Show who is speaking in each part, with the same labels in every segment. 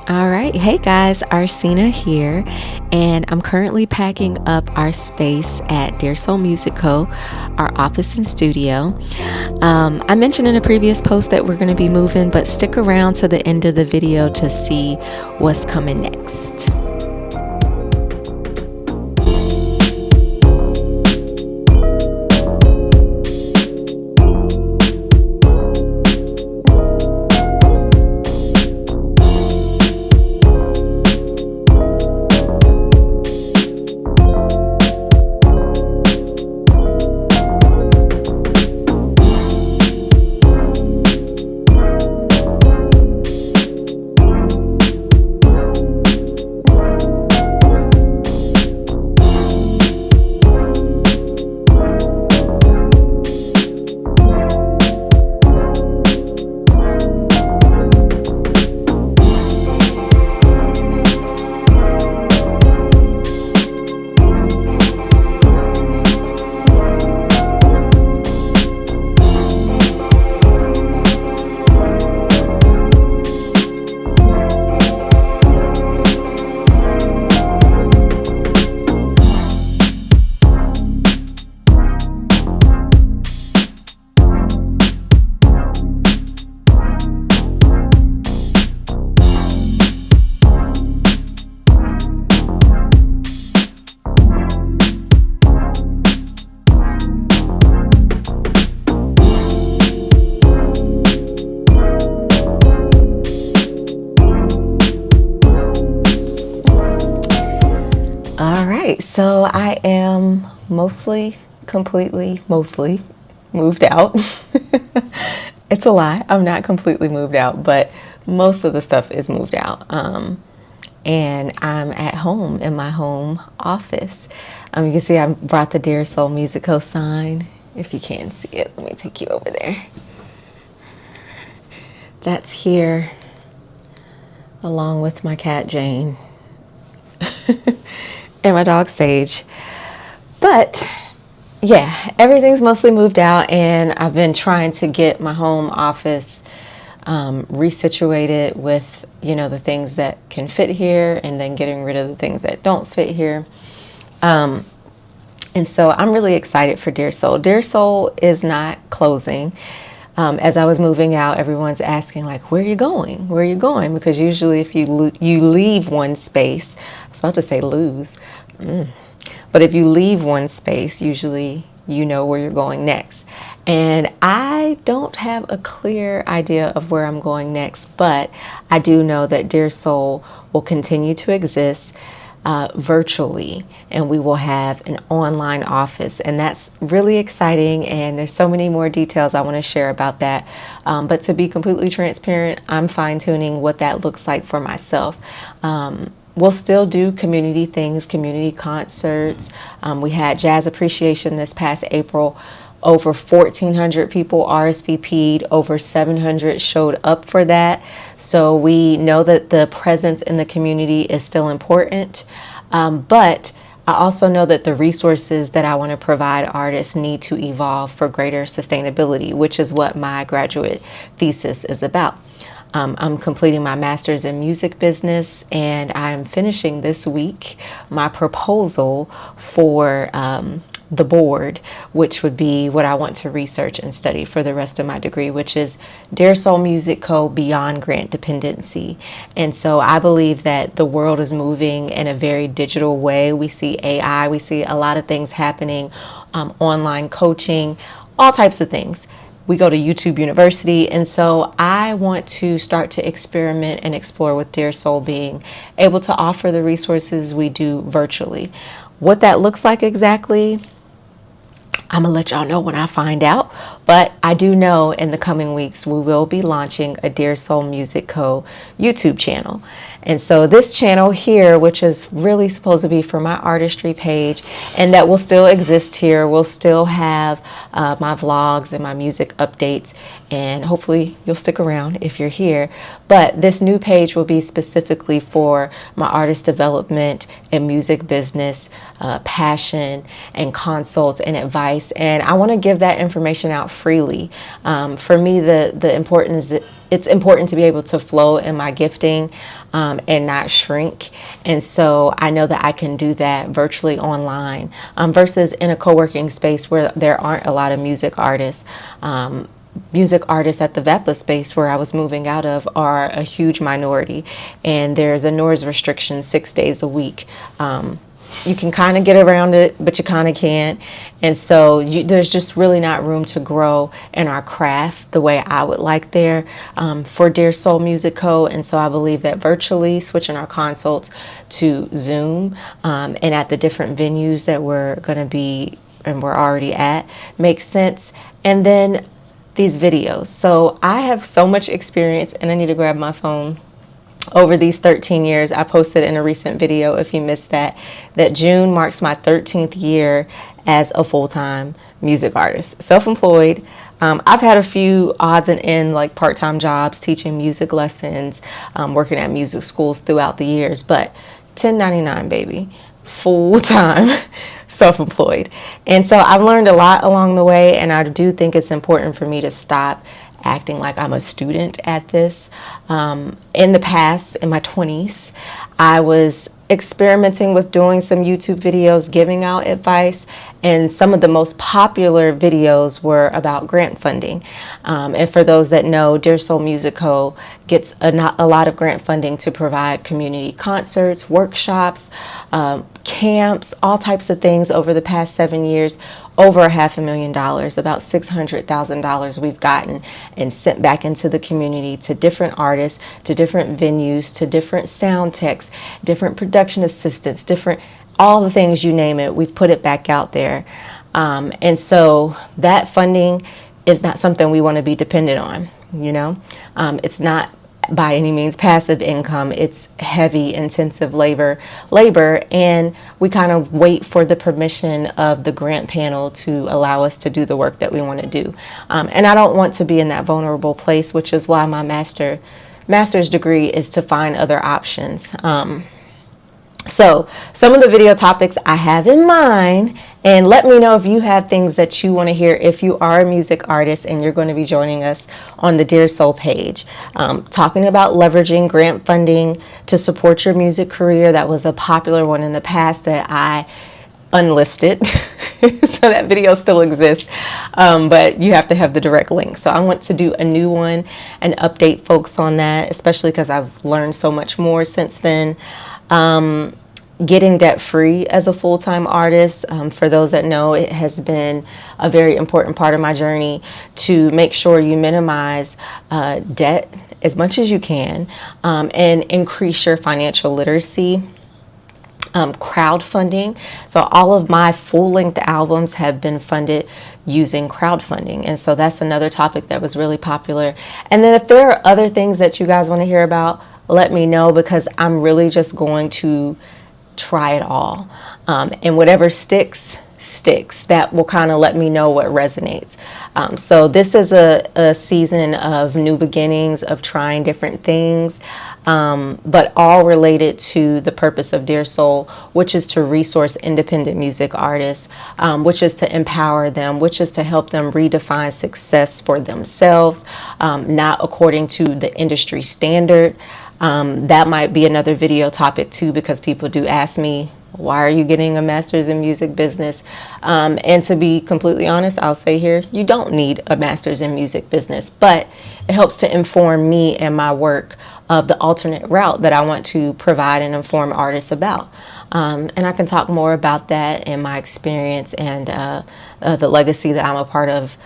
Speaker 1: All right. Hey guys, Arsena here, and I'm currently packing up our space at Dear Soul Music Co., our office and studio. I mentioned in a previous post that we're going to be moving, but stick around to the end of the video to see what's coming next. All right, so I am mostly moved out. It's a lie. I'm not completely moved out, but most of the stuff is moved out. And I'm at home in my home office. You can see I brought the Dear Soul Musico sign. If you can see it, let me take you over there. That's here, along with my cat Jane. And my dog Sage. But yeah, everything's mostly moved out, and I've been trying to get my home office resituated with, the things that can fit here, and then getting rid of the things that don't fit here. And so I'm really excited for Dear Soul. Dear Soul is not closing. As I was moving out, everyone's asking, like, where are you going? Where are you going? Because usually if you leave one space, I was about to say lose, but if you leave one space, usually you know where you're going next. And I don't have a clear idea of where I'm going next, but I do know that Dear Soul will continue to exist virtually, and we will have an online office, and that's really exciting, and there's so many more details I want to share about that, but to be completely transparent, I'm fine-tuning what that looks like for myself. We'll still do community things, community concerts. We had Jazz Appreciation this past April. Over 1,400 people RSVP'd, over 700 showed up for that. So we know that the presence in the community is still important. But I also know that the resources that I want to provide artists need to evolve for greater sustainability, which is what my graduate thesis is about. I'm completing my master's in music business, and I'm finishing this week my proposal for the board, which would be what I want to research and study for the rest of my degree, which is Dear Soul Music Co. Beyond Grant Dependency. And so I believe that the world is moving in a very digital way. We see AI, we see a lot of things happening, online coaching, all types of things. We go to YouTube University, and so I want to start to experiment and explore with Dear Soul being able to offer the resources we do virtually. What that looks like exactly, I'm going to let y'all know when I find out, but I do know in the coming weeks we will be launching a Dear Soul Music Co. YouTube channel. And so this channel here, which is really supposed to be for my artistry page, and that will still exist here, will still have my vlogs and my music updates, and hopefully you'll stick around if you're here. But this new page will be specifically for my artist development and music business, passion and consults and advice. And I want to give that information out freely. For me, the importance is it's important to be able to flow in my gifting and not shrink. And so I know that I can do that virtually online versus in a co-working space where there aren't a lot of music artists. Music artists at the VEPA space where I was moving out of are a huge minority, and there's a noise restriction 6 days a week. You can kind of get around it, but you kind of can't. And so there's just really not room to grow in our craft the way I would like there for Dear Soul Music Co. And so I believe that virtually switching our consults to Zoom and at the different venues that we're going to be and we're already at makes sense. And then these videos. So I have so much experience, and I need to grab my phone. Over these 13 years, I posted in a recent video, if you missed that June marks my 13th year as a full-time music artist, self-employed. I've had a few odds and ends, like part-time jobs, teaching music lessons, working at music schools throughout the years, but 1099, baby, full-time, self-employed. And so I've learned a lot along the way, and I do think it's important for me to stop acting like I'm a student at this. In the past, in my 20s, I was experimenting with doing some YouTube videos, giving out advice, and some of the most popular videos were about grant funding. And for those that know, Dear Soul Music Co. gets a lot of grant funding to provide community concerts, workshops, camps, all types of things over the past 7 years. Over $500,000, about $600,000 we've gotten and sent back into the community to different artists, to different venues, to different sound techs, different production assistants, all the things, you name it, we've put it back out there. And so that funding is not something we want to be dependent on, It's not by any means passive income. It's heavy, intensive labor, and we kind of wait for the permission of the grant panel to allow us to do the work that we want to do. And I don't want to be in that vulnerable place, which is why my master's degree is to find other options. So some of the video topics I have in mind, and let me know if you have things that you want to hear if you are a music artist and you're going to be joining us on the Dear Soul page. Talking about leveraging grant funding to support your music career. That was a popular one in the past that I unlisted. So that video still exists, but you have to have the direct link. So I want to do a new one and update folks on that, especially because I've learned so much more since then. Getting debt free as a full-time artist. For those that know, it has been a very important part of my journey to make sure you minimize debt as much as you can and increase your financial literacy. Crowdfunding. So all of my full-length albums have been funded using crowdfunding. And so that's another topic that was really popular. And then if there are other things that you guys want to hear about, let me know, because I'm really just going to try it all. And whatever sticks. That will kind of let me know what resonates. So this is a season of new beginnings, of trying different things, but all related to the purpose of Dear Soul, which is to resource independent music artists, which is to empower them, which is to help them redefine success for themselves, not according to the industry standard. That might be another video topic too, because people do ask me, why are you getting a master's in music business? And to be completely honest, I'll say here, you don't need a master's in music business, but it helps to inform me and my work of the alternate route that I want to provide and inform artists about. And I can talk more about that and my experience and the legacy that I'm a part of,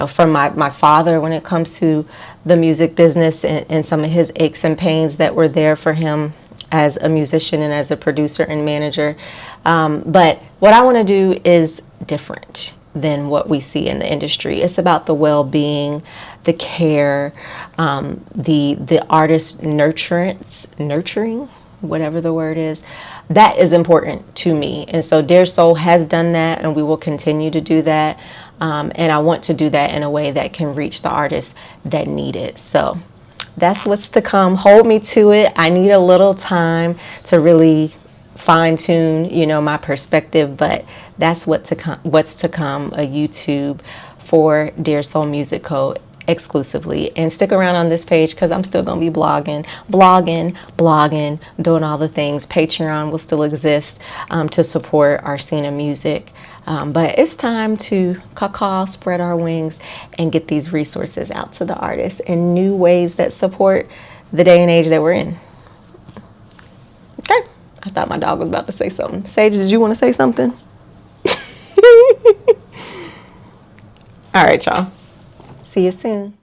Speaker 1: from my father when it comes to the music business and some of his aches and pains that were there for him as a musician and as a producer and manager. But what I want to do is different than what we see in the industry. It's about the well-being, the care, the artist nurturing, whatever the word is. That is important to me. And so Dear Soul has done that, and we will continue to do that. And I want to do that in a way that can reach the artists that need it. So that's what's to come. Hold me to it. I need a little time to really fine tune, my perspective, but that's what's to come, a YouTube for Dear Soul Music Co. exclusively. And stick around on this page because I'm still going to be blogging, doing all the things. Patreon will still exist to support Arsena music. But it's time to spread our wings and get these resources out to the artists in new ways that support the day and age that we're in. Okay. I thought my dog was about to say something. Sage, did you want to say something? All right, y'all. See you soon.